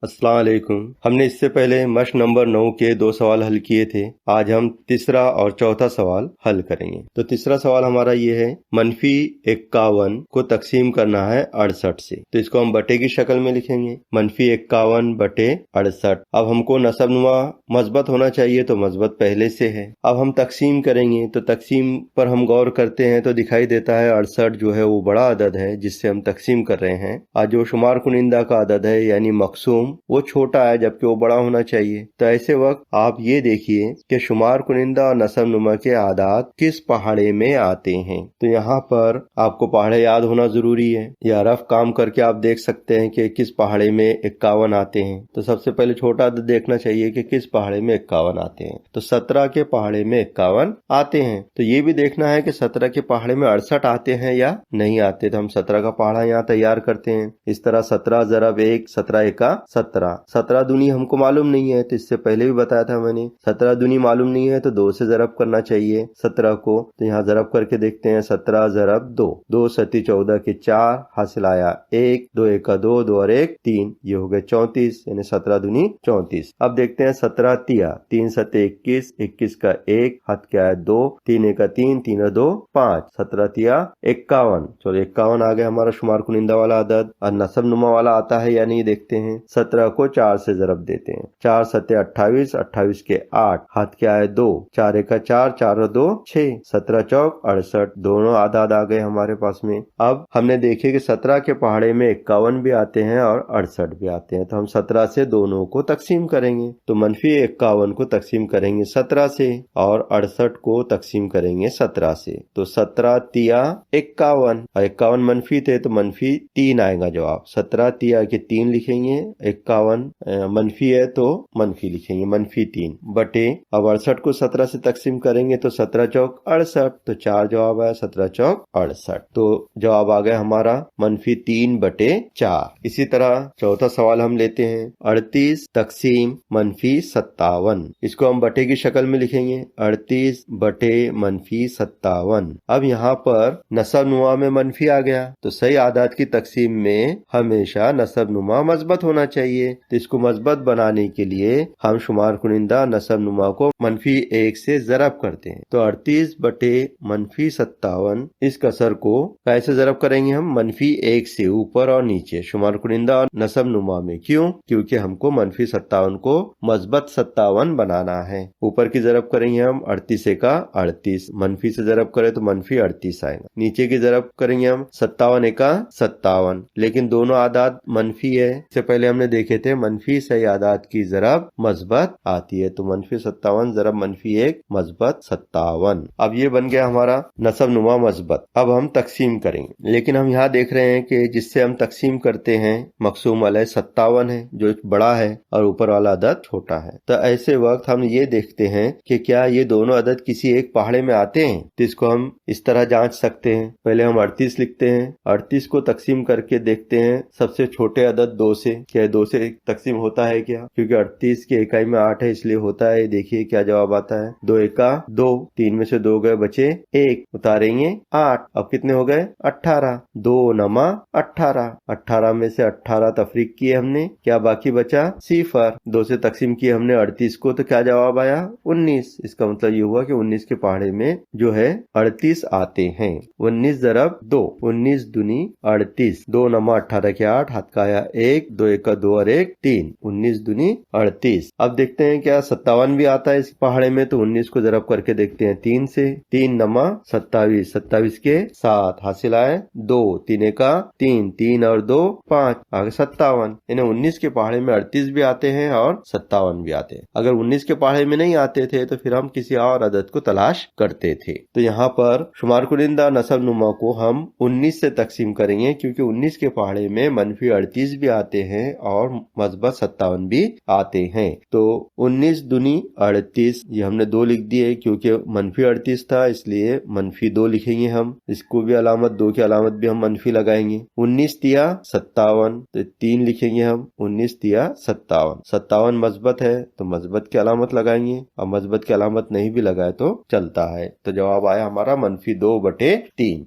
अस्सलाम वालेकुम। हमने इससे पहले मश्क नंबर 9 के 2 सवाल हल किए थे। आज हम तीसरा और चौथा सवाल हल करेंगे। तो तीसरा सवाल हमारा ये है, -51 को तकसीम करना है 68 से। तो इसको हम बटे की शक्ल में लिखेंगे, -51 बटे 68। अब हमको नसबनुमा मस्बत होना चाहिए, तो मस्बत पहले से है। अब हम तकसीम करेंगे, तो तकसीम पर हम गौर करते हैं तो दिखाई देता है 68 जो है वो बड़ा अदद है जिससे हम तकसीम कर रहे हैं। आज जो शुमार कुनिंदा का अदद है यानी मकसूम, वो छोटा है जबकि वो बड़ा होना चाहिए। तो ऐसे वक्त आप ये देखिए कि शुमार कुनिंदा और नसब नुमा के आदात किस पहाड़े में आते हैं। तो यहाँ पर आपको पहाड़े याद होना जरूरी है, या रफ काम करके आप देख सकते हैं कि किस पहाड़े में 51 आते हैं। तो सबसे पहले छोटा अदद देखना चाहिए कि किस पहाड़े में 51 आते हैं। तो 17 के पहाड़े में 51 आते हैं। तो ये भी देखना है कि 17 के पहाड़े में 68 आते हैं या नहीं आते। तो हम 17 का पहाड़ा यहाँ तैयार करते हैं। इस तरह 17 ज़रब 1, 17 एका 17। 17 दूनी हमको मालूम नहीं है, तो इससे पहले भी बताया था मैंने। 17 दूनी मालूम नहीं है तो 2 से ज़रब करना चाहिए 17 को। तो यहाँ ज़रब करके देखते हैं, 17 ज़रब 2, 2 सती 14 के 4, हासिल आया 1, 2 एका 2, 2 और 1 3, ये हो गए 34, यानी 17 दूनी 34। अब देखते हैं 17 तिया, 3 सते 21, 21 का 1, हाथ क्या है 2, 3 एका 3, 3 और 2 5, 17 तिया 51। चलो 51 आ गया हमारा शुमार कुनिंदा वाला अदद। और नसब नुमा वाला आता है या नहीं देखते हैं। 17 को 4 से ज़रब देते हैं, 4 सते 28, 28 के 8, हाथ क्या है 2, 4 एका 4, 4 और 2 6, 17 चौक 68। दोनों आदाद आ गए हमारे पास में। अब हमने देखे कि 17 के पहाड़े में 51 भी आते हैं और 68 भी आते हैं। तो हम 17 से दोनों को तकसीम करेंगे। तो -51 को तकसीम करेंगे 17 से और 68 को तकसीम करेंगे 17 से। तो 17 तिया 51, और 51 मनफी थे तो -3 आएगा जवाब। 17 तिया के 3 लिखेंगे, 51 मनफी है तो मनफी लिखेंगे, -3 बटे। अब 68 को 17 से तकसीम करेंगे तो 17 चौक 68, तो 4 जवाब आया, 17 चौक 68। तो जवाब आ गया हमारा -3 बटे 4। इसी तरह चौथा सवाल हम लेते हैं, 38 तकसीम -57। इसको हम बटे की शक्ल में लिखेंगे, 38 बटे -57। अब यहाँ पर नसब नुमा में मनफी आ गया, तो सही आदात की तकसीम में हमेशा नसब नुमा मस्बत होना चाहिए। तो इसको मस्बत बनाने के लिए हम शुमार कुनिंदा नसब नुमा को -1 से ज़रब करते हैं। तो 38 बटे -57, इस कसर को कैसे ज़रब करेंगे हम? -1 से ऊपर और नीचे शुमार कुनिंदा और नसब नुमा में। क्यों? क्योंकि हमको -57 को मस्बत 57 बनाना है। ऊपर की ज़रब करेंगे हम 38 का 38, मनफी से ज़रब करें तो -38 आएगा। नीचे की ज़रब करेंगे हम 57 का 57, लेकिन दोनों आदात मनफी है। इससे पहले हमने देखे थे मनफी सही आदात की ज़रब मस्बत आती है। तो -57 ज़रब -1 मस्बत 57। अब ये बन गया हमारा नसब नुमा मस्बत। अब हम तकसीम करेंगे, लेकिन हम यहाँ देख रहे हैं कि जिससे हम तकसीम करते हैं मकसूम अलैह 57 है जो बड़ा है और ऊपर वाला अदद छोटा है। तो ऐसे वक्त हम ये देखते हैं कि क्या ये दोनों अदद किसी एक पहाड़े में आते हैं। तो इसको हम इस तरह जांच सकते हैं। पहले हम 38 लिखते हैं, 38 को तकसीम करके देखते हैं सबसे छोटे अदद 2 से, क्या 2 से तकसीम होता है क्या? क्योंकि 38 की इकाई में 8 है इसलिए होता है। देखिए क्या जवाब आता है, 2 एका 2, 3 में से 2 गए, बचे 1, उतारेंगे 8। अब कितने हो गए? 18, 2 नमा 18, 18 में से 18 तफरीक किए हमने, क्या बाकी बचा? 0। 2 से तकसीम किए हमने 38 को, तो क्या जवाब आया? 19। इसका मतलब ये हुआ कि 19 के पहाड़े में जो है 38 आते हैं। 19 ज़रब 2, 19 दूनी 38, 2 नमा 18 के 8, हाथ का आया 1, 2 एका 2 और 1 3, 19 दूनी 38। अब देखते हैं क्या 57 भी आता है इस पहाड़े में। तो 19 को ज़रब करके देखते हैं 3 से, 3 नमा 27, 27 के 7, हासिल आए 2, 3 एका 3, 3 और 2 5, आगे 57। यानी 19 के पहाड़े में 38 भी आते हैं और 57 भी आते हैं। अगर 19 के पहाड़े में नहीं आते थे तो फिर हम किसी और अदद को तलाश करते थे। तो यहाँ पर शुमार कुनिंदा नसब नुमा को हम 19 से तकसीम करेंगे, क्योंकि 19 के पहाड़े में -38 भी आते हैं और मस्बत 57 भी आते हैं। तो 19 दूनी 38, ये हमने 2 लिख दिए क्योंकि -38 था इसलिए -2 लिखेंगे हम। इसको भी अलामत 2 की अलामत भी हम मनफी लगाएंगे। 19 तिया 57, तो 3 लिखेंगे हम, 19 तिया 57। 57 मस्बत है तो मस्बत की अलामत लगाएंगे, और मस्बत की अलामत नहीं भी लगाए तो चलता है। तो जवाब आया हमारा -2 बटे 3।